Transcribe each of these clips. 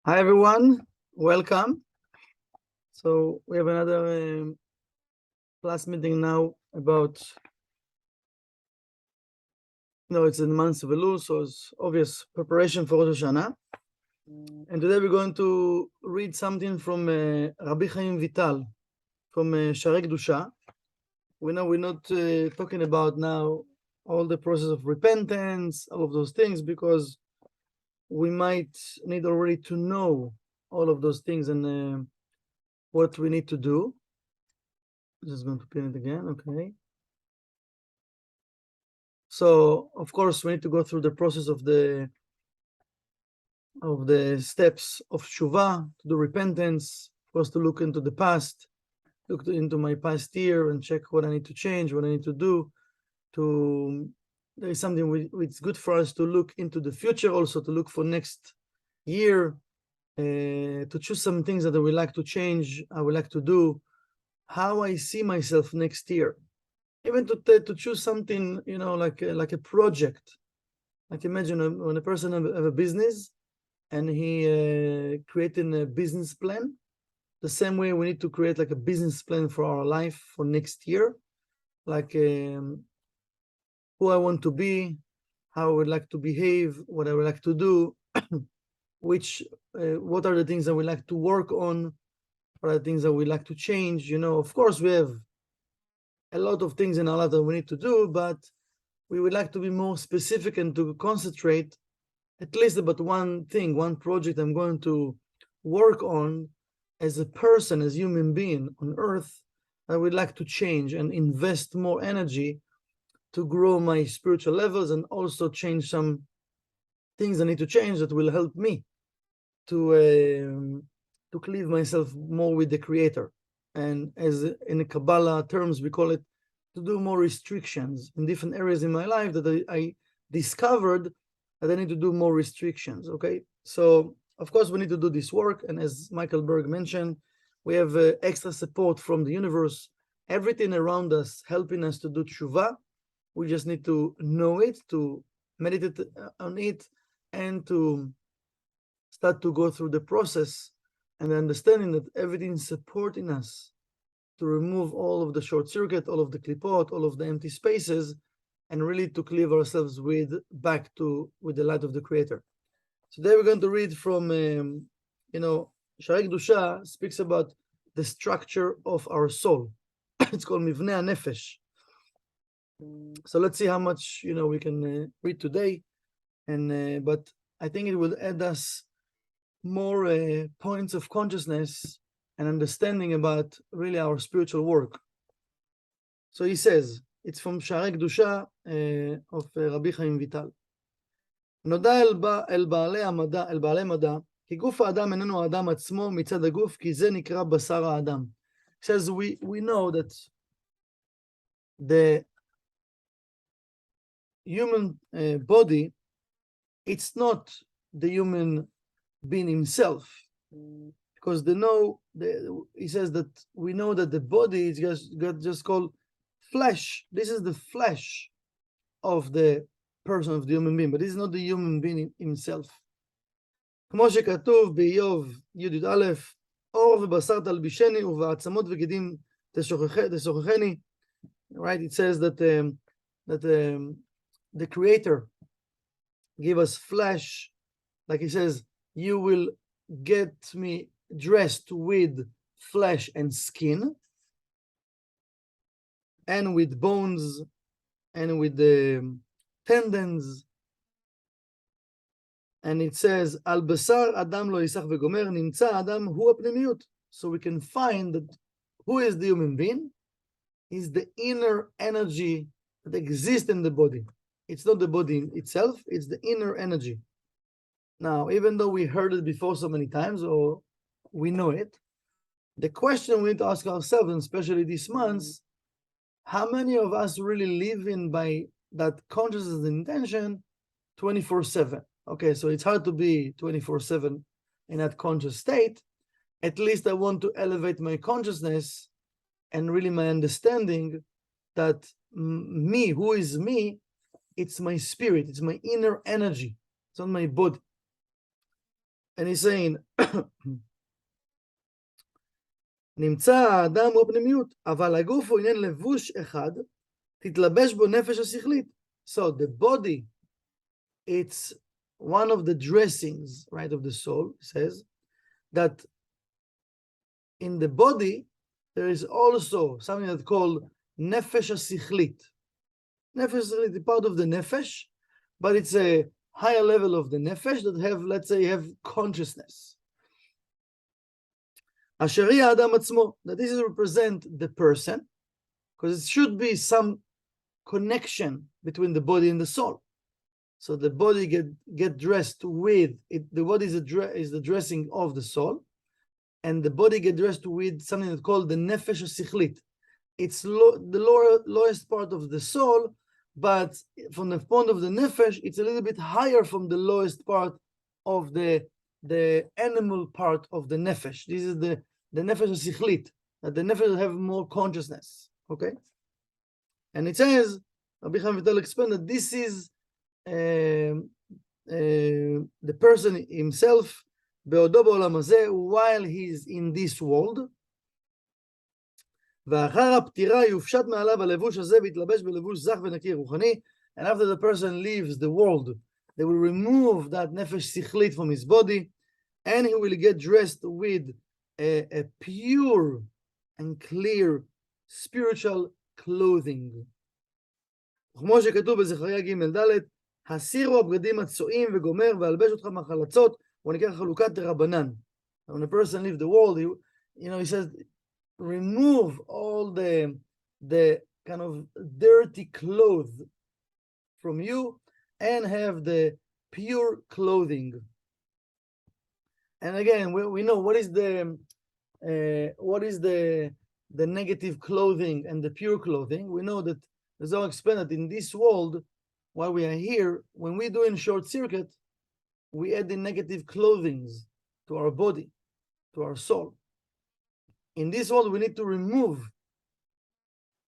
Hi everyone, welcome. So we have another class meeting now about, it's in the month of Elul, so it's obvious preparation for Rosh Hashanah. And today we're going to read something from Rabbi Chaim Vital, from Sharei Kedusha. We know we're not talking about now all the process of repentance, all of those things, because we might need already to know all of those things and what we need to do. I'm just going to pin it again, okay. So of course we need to go through the process of the steps of tshuva, to do repentance, of course to look into the past, look into my past year and check what I need to change, what I need to do. There is something it's good for us to look into the future, also to look for next year, to choose some things that I would like to change, I would like to do, how I see myself next year. Even to choose something, like a project. Like imagine when a person have a business and he creating a business plan. The same way we need to create like a business plan for our life for next year, like who I want to be, how I would like to behave, what I would like to do, what are the things I would like to work on, what are the things that we like to change. Of course we have a lot of things in our life that we need to do, but we would like to be more specific and to concentrate at least about one thing, one project I'm going to work on as a person, as a human being on earth. I would like to change and invest more energy to grow my spiritual levels and also change some things I need to change that will help me to cleave myself more with the Creator. And as in the Kabbalah terms, we call it to do more restrictions in different areas in my life that I discovered that I need to do more restrictions, okay? So, of course, we need to do this work. And as Michael Berg mentioned, we have extra support from the universe, everything around us helping us to do tshuva. We just need to know it, to meditate on it, and to start to go through the process and understanding that everything is supporting us to remove all of the short circuit, all of the klipot, all of the empty spaces, and really to cleave ourselves with the light of the Creator. Today we're going to read from, Sharei Kedusha speaks about the structure of our soul. It's called Mivnei HaNefesh. So let's see how much we can read today, but I think it will add us more points of consciousness and understanding about really our spiritual work. So he says, it's from Sharei Kedusha of Rabbi Chaim Vital. נודע אל בעלי מדע, כי גוף האדם איננו האדם עצמו מצד הגוף, כי זה נקרא בשר האדם. He says, we know that the human body, it's not the human being himself, because he says that we know that the body is just called flesh. This is the flesh of the person, of the human being, but this is not the human being himself. כמו שכתוב באיוב י"א, אור ובשר תלבישני ובעצמות וגידים תשוחחני. Right, it says that the Creator give us flesh, like he says, you will get me dressed with flesh and skin, and with bones, and with the tendons. And it says, Al basar adam lo yisach vegomer, nimtza adam hu apnimiyut. So we can find that who is the human being? Is the inner energy that exists in the body. It's not the body itself, it's the inner energy. Now, even though we heard it before so many times, or we know it, the question we need to ask ourselves, and especially these months, how many of us really live in by that consciousness and intention 24/7? Okay, so it's hard to be 24/7 in that conscious state. At least I want to elevate my consciousness and really my understanding that me, who is me, it's my spirit, it's my inner energy, it's not my body. and he's saying, נמצא האדם הוא הפנימיות, אבל הגוף הוא עניין לבוש אחד, תתלבש בו נפש השכלית. So the body, it's one of the dressings, right, of the soul, says, that in the body, there is also something that's called nefesh hasichlit. Nefesh hasichlit is part of the nefesh, but it's a higher level of the nefesh that have, let's say, have consciousness. Asher hi ha'adam atzmo, that this is represent the person, because it should be some connection between the body and the soul. So the body get dressed with it. The body is the dressing of the soul, and the body get dressed with something that's called the nefesh hasichlit. It's the lowest part of the soul, but from the point of the nefesh, it's a little bit higher from the lowest part of the animal part of the nefesh. This is the nefesh hasichlit, that the nefesh have more consciousness. Okay, and it says, Rabbi Chaim will explain that this is the person himself, בעודו בעולם הזה, while he's in this world, ואחר הפטירה יופשט מעליו הלבוש הזה ויתלבש בלבוש זך ונקי רוחני, and after the person leaves the world, they will remove that nefesh sichlit from his body, and he will get dressed with a pure and clear spiritual clothing. כמו שכתוב בזכריה ג' ד', הסירו הבגדים הצועים וגומר ואלבש אותך מהחלצות, הוא נקרא חלוקת דרבנן. When a person leaves the world, he says, remove all the kind of dirty clothes from you and have the pure clothing. And again, we know what is the negative clothing and the pure clothing. We know that there's all explained that in this world, while we are here, when we do in short circuit, we add the negative clothings to our body, to our soul. In this world, we need to remove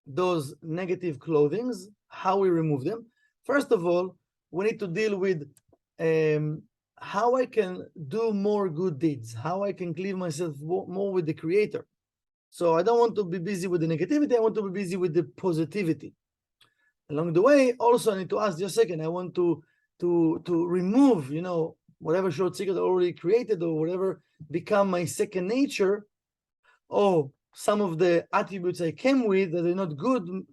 those negative clothings. How we remove them? First of all, we need to deal with how I can do more good deeds, how I can cleave myself more with the Creator. So I don't want to be busy with the negativity, I want to be busy with the positivity. Along the way, also I need to ask, just a second, I want to remove, whatever short circuit I already created or whatever become my second nature, or some of the attributes I came with that are not good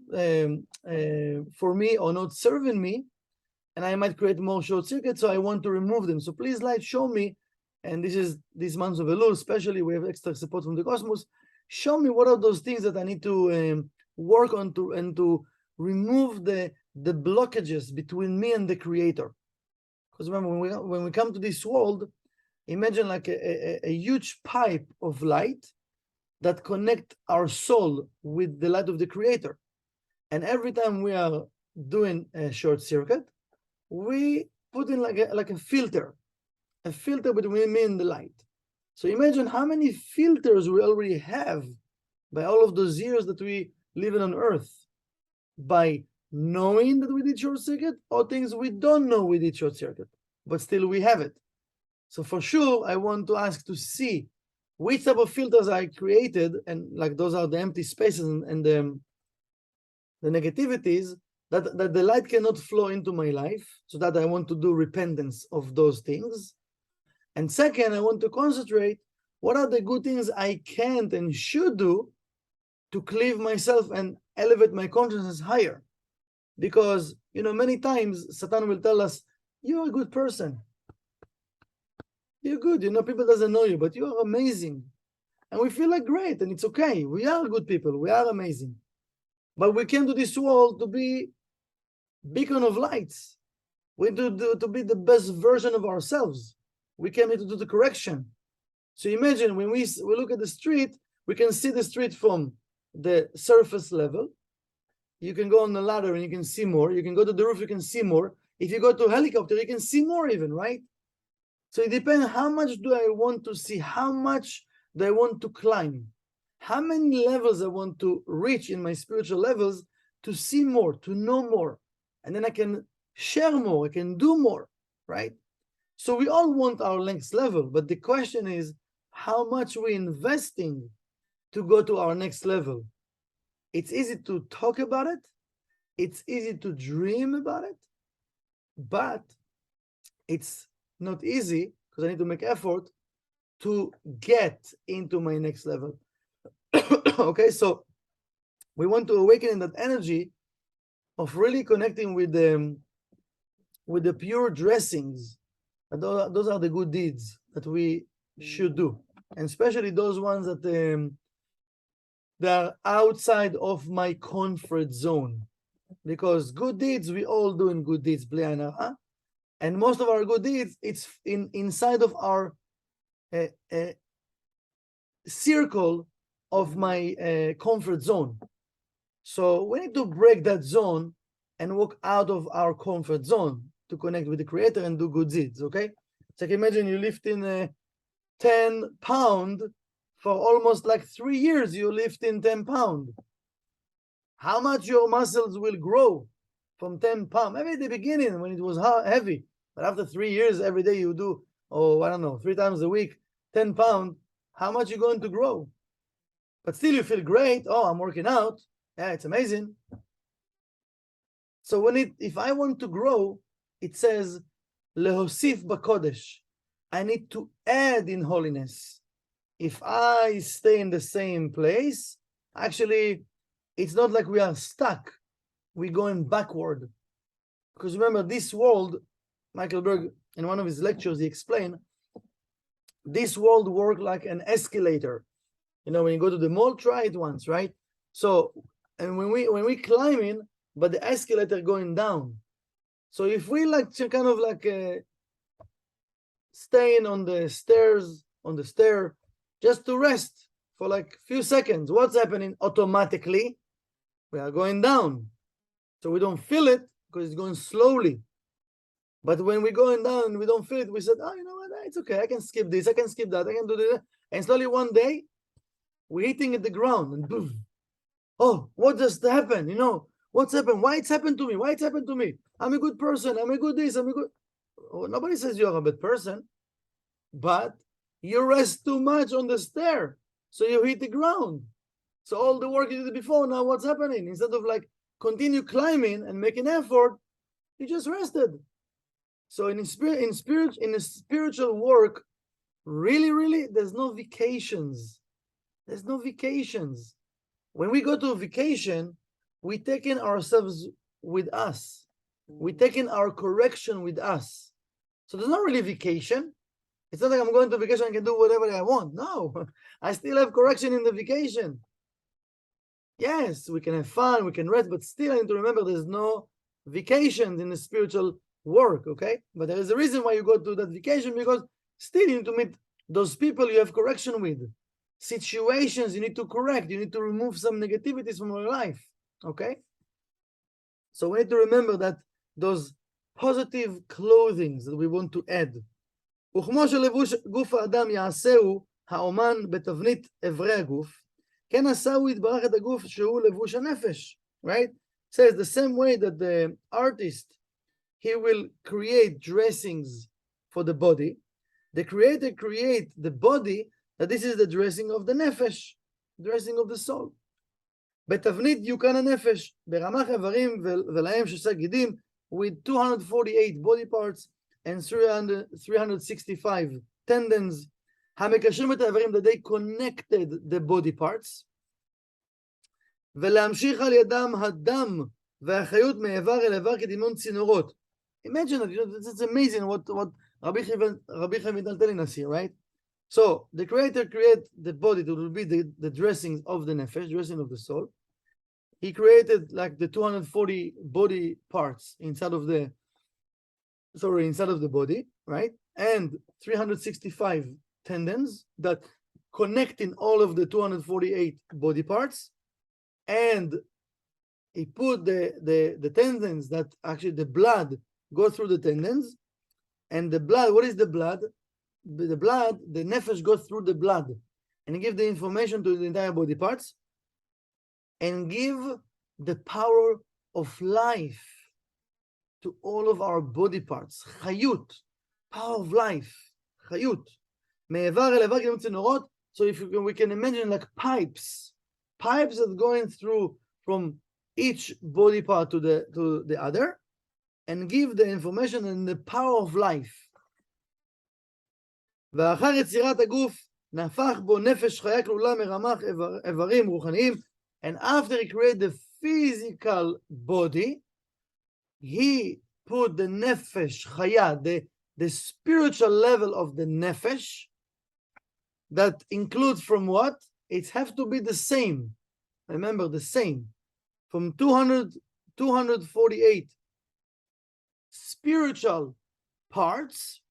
for me or not serving me, and I might create more short circuits, so I want to remove them. So please, light, show me, and this is these months of Elul, especially we have extra support from the cosmos, show me what are those things that I need to work on to remove the blockages between me and the Creator. Because remember, when we come to this world, imagine like a huge pipe of light that connect our soul with the light of the Creator. And every time we are doing a short circuit, we put in like a filter between me and the light. So imagine how many filters we already have by all of those years that we live on Earth, by knowing that we did short circuit, or things we don't know we did short circuit, but still we have it. So for sure, I want to ask to see which type of filters I created, and like those are the empty spaces and the negativities that the light cannot flow into my life, so that I want to do repentance of those things. And second, I want to concentrate, what are the good things I can't and should do to cleave myself and elevate my consciousness higher? Because, many times Satan will tell us, you're a good person. You're good, people doesn't know you, but you are amazing. And we feel like great, and it's okay. We are good people, we are amazing. But we came to this world to be beacon of lights. We do to be the best version of ourselves. We came here to do the correction. So imagine when we look at the street, we can see the street from the surface level. You can go on the ladder and you can see more. You can go to the roof, you can see more. If you go to a helicopter, you can see more even, right? So it depends, how much do I want to see? How much do I want to climb? How many levels I want to reach in my spiritual levels to see more, to know more? And then I can share more, I can do more, right? So we all want our next level, but the question is how much we're investing to go to our next level. It's easy to talk about it. It's easy to dream about it, but it's not easy because I need to make effort to get into my next level. Okay, so we want to awaken in that energy of really connecting with the pure dressings. Those are the good deeds that we should do, and especially those ones that they are outside of my comfort zone. Because good deeds, we all doing good deeds, and most of our good deeds, it's inside of our circle of my comfort zone. So we need to break that zone and walk out of our comfort zone to connect with the Creator and do good deeds, okay? It's like imagine you lifting 10 pounds for almost like 3 years, you lifting 10 pounds. How much your muscles will grow from 10 pounds? Maybe at the beginning when it was heavy, but after 3 years, every day you do, I don't know, 3 times a week, 10 pounds, how much you going to grow? But still you feel great. Oh, I'm working out. Yeah, it's amazing. So if I want to grow, it says, Lehosif bakodesh. I need to add in holiness. If I stay in the same place, actually, it's not like we are stuck. We're going backward. Because remember, this world, Michael Berg, in one of his lectures, he explained, this world works like an escalator. You know, when you go to the mall, try it once, right? So, and when we climb in, but the escalator going down. So if we like kind of like staying on the stair, just to rest for like a few seconds, what's happening? Automatically, we are going down. So we don't feel it because it's going slowly. But when we're going down, we don't feel it. We said, oh, you know what? It's okay. I can skip this. I can skip that. I can do this. And slowly one day, we're hitting at the ground and boom. Oh, what just happened? You know, what's happened? Why it's happened to me? Why it's happened to me? I'm a good person. I'm a good this. I'm a good. Oh, nobody says you're a bad person, but you rest too much on the stair, so you hit the ground. So all the work you did before, now what's happening? Instead of like continue climbing and making effort, you just rested. So in spiritual work, really, there's no vacations. There's no vacations. When we go to a vacation, we taking ourselves with us. We taking our correction with us. So there's not really vacation. It's not like I'm going to vacation and can do whatever I want. No, I still have correction in the vacation. Yes, we can have fun, we can rest, but still I need to remember there's no vacations in the spiritual work, okay? But there is a reason why you go to that vacation, because still you need to meet those people you have correction with. Situations you need to correct. You need to remove some negativities from your life, okay? So we need to remember that those positive clothings that we want to add. וכמו שלבוש גוף האדם יעשהו האומן בתבנית אברי הגוף, כן עשהו יתברך את הגוף שהוא לבוש הנפש, right? Says the same way that the artist, he will create dressings for the body, the creator create the body, that this is the dressing of the nefesh, dressing of the soul. בתבנית דיוקן הנפש, ברמ"ח איברים ולהם שישה גידים, with 248 body parts and 365 tendons, המקשרים את האיברים, that they connected the body parts, ולהמשיך על ידם הדם והחיות מאיבר אל איבר כדמיון צינורות. Imagine that, you know, it's amazing what Rabbi Chaim is telling us here, right? So the creator created the body that will be the dressings of the nefesh, dressing of the soul. He created like the 240 body parts inside of the body, right? And 365 tendons that connecting all of the 248 body parts. And he put the tendons that actually the blood go through the tendons. And the blood, what is the blood? The blood, the nefesh goes through the blood. And he gives the information to the entire body parts. And give the power of life to all of our body parts. Chayut, power of life, חיות. מאיבר אל איבר כדמות צינורות. So if we can imagine like pipes that going through from each body part to the other, and give the information and the power of life. ואחר יצירת הגוף, נהפך בו נפש חיה כלולה מרמ"ח איברים רוחניים, and after he created the physical body, he put the nefesh chaya, the spiritual level of the nefesh, that includes from what? It has to be the same. Remember, the same. From 248 spiritual parts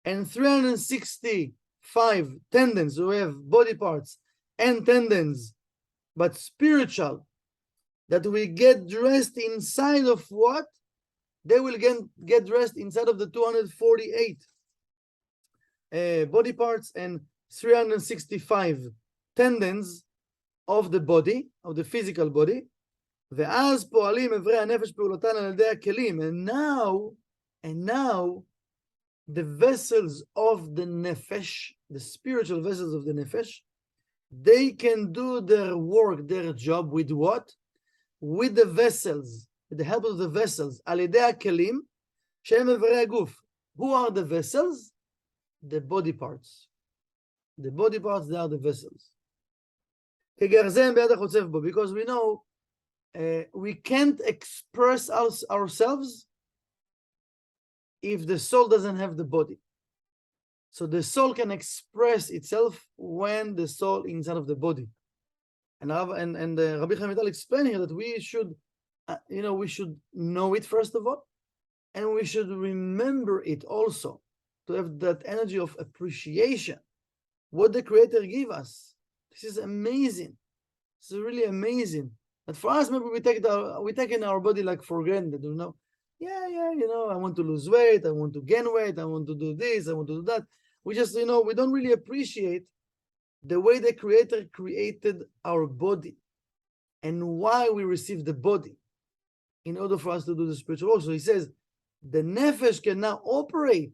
and 365 tendons. So we have body parts and tendons, but spiritual, that we get dressed inside of what? They will get dressed inside of the 248 body parts and 365 tendons of the body, of the physical body. ואז פועלים אברי הנפש פעולותן על ידי הכלים. And now the vessels of the nefesh, the spiritual vessels of the nefesh, they can do their work, their job with what? With the vessels, with the help of the vessels, על ידי הכלים, שהם אברי הגוף. Who are the vessels? The body parts. The body parts, they are the vessels. כגרזן ביד החוצב בו, because we know we can't express ourselves if the soul doesn't have the body. So the soul can express itself when the soul is inside of the body. And Rabbi Chaim explained here that we should, we should know it first of all, and we should remember it also, to have that energy of appreciation, what the Creator gave us. This is amazing. This is really amazing. But for us, maybe we take in our body like for granted, I want to lose weight, I want to gain weight, I want to do this, I want to do that. We just, we don't really appreciate the way the Creator created our body and why we receive the body in order for us to do the spiritual work. So he says, the nefesh can now operate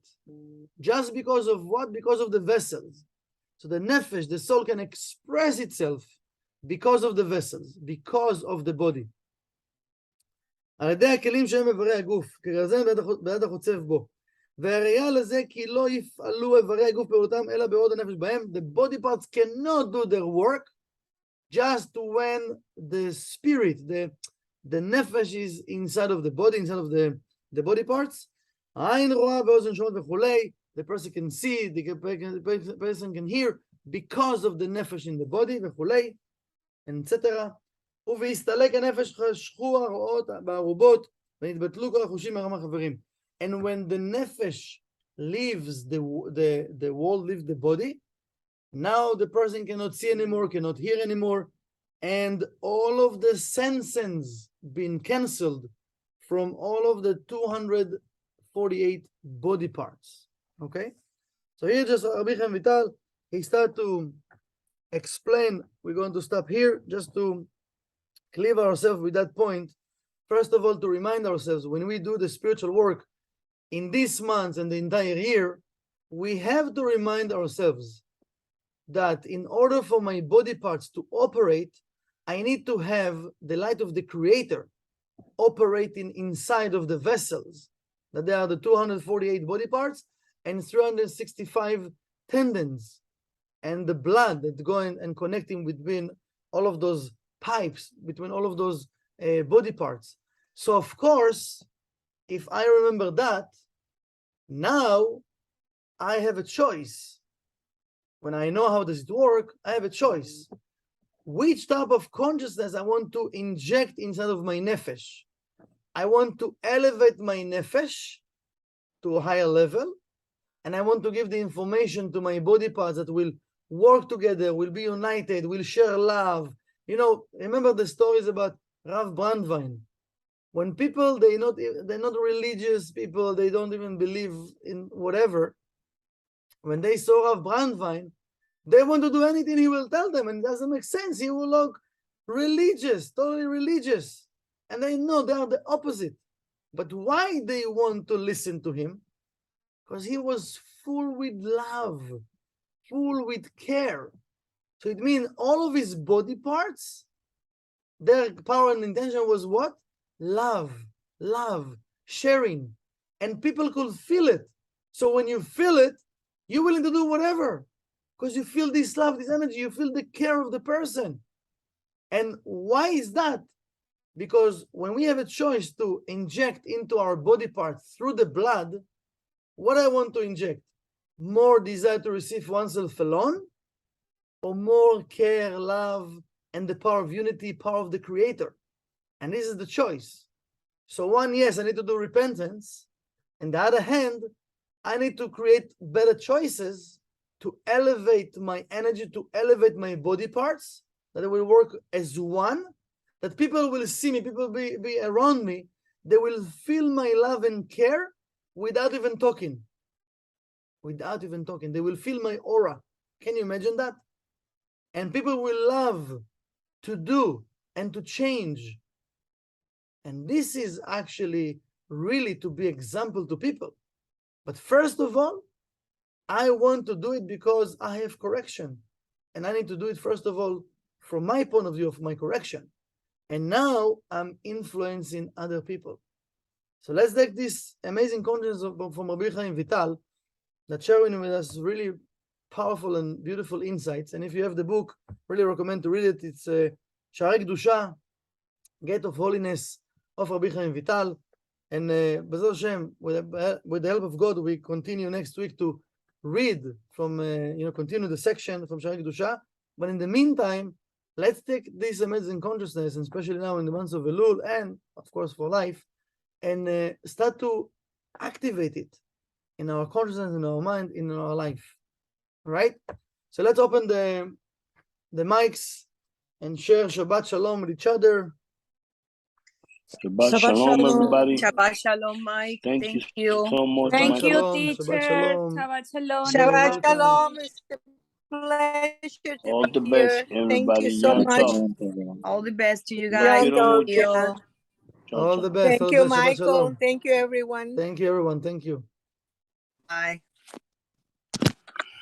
just because of what? Because of the vessels. So the nefesh, the soul, can express itself because of the vessels, because of the body. על ידי הכלים שהם איברי הגוף, כגרזן ביד החוצב בו. והראיה לזה כי לא יפעלו איברי הגוף פעולתם אלא בעוד הנפש בהם. The body parts cannot do their work just when the spirit, the nefesh is inside of the body, inside of the body parts. העין רואה ואוזן שומעת וכולי. The person can see, the person can hear because of the nefesh in the body וכולי. etc. ובהסתלק הנפש חשכו הרואות בערובות ונתבטלו כל החושים מרמה חברים. And when the nefesh leaves the world, leaves the body, now the person cannot see anymore, cannot hear anymore, and all of the senses been cancelled from all of the 248 body parts. Okay? So here just Rabbi Chaim Vital, he started to explain. We're going to stop here just to clear ourselves with that point. First of all, to remind ourselves, when we do the spiritual work in this month and the entire year, we have to remind ourselves that in order for my body parts to operate, I need to have the light of the Creator operating inside of the vessels, that there are the 248 body parts and 365 tendons, and the blood that's going and connecting between all of those pipes, between all of those body parts. So of course, if I remember that, now I have a choice. When I know how does it work, I have a choice. Which type of consciousness I want to inject inside of my nefesh? I want to elevate my nefesh to a higher level, and I want to give the information to my body parts that will work together, will be united, will share love. Remember the stories about Rav Brandwein. When people, they're not religious people, they don't even believe in whatever. When they saw Rav Brandwein, they want to do anything he will tell them, and it doesn't make sense. He will look religious, totally religious. And they know they are the opposite. But why they want to listen to him? because he was full with love, full with care. So it means all of his body parts, their power and intention was what? Love, love, sharing. And people could feel it. So when you feel it, you're willing to do whatever because you feel this love, this energy, you feel the care of the person. And why is that? Because when we have a choice to inject into our body parts through the blood, what I want to inject? More desire to receive oneself alone, or more care, love, and the power of unity, power of the Creator? And this is the choice. So one, yes, I need to do repentance. And the other hand, I need to create better choices to elevate my energy, to elevate my body parts, that it will work as one, that people will see me, people will be around me, they will feel my love and care without even talking. Without even talking. They will feel my aura. Can you imagine that? And people will love to do and to change. And this is actually really to be example to people. But first of all, I want to do it because I have correction. And I need to do it, first of all, from my point of view of my correction. And now I'm influencing other people. So let's take this amazing consciousness from Rabbi Chaim Vital that sharing with us really powerful and beautiful insights. And if you have the book, really recommend to read it. It's Sha'arei Kedusha, Gate of Holiness of Rabbi Chaim Vital. And B'ezrat Hashem, with the help of God, we continue next week to read from, continue the section from Sha'arei Kedusha. But in the meantime, let's take this amazing consciousness, and especially now in the months of Elul, and of course for life, and start to activate it in our consciousness, in our mind, in our life. Right? So let's open the mics and share Shabbat Shalom with each other. Shabbat Shalom, everybody. Shabbat Shalom, Mike. Thank you so much. Thank you, Shalom, teacher. Shabbat Shalom. Shabbat Shalom. Shabbat Shalom. It's a pleasure to All be the best, here. everybody. Thank you so much. All the best to you Los guys. quiero Yanto, mucho. yeah. All the best. Thank All the you, best. Shabbat Michael. Shalom. Thank you, everyone. Thank you, everyone. Thank you. Bye.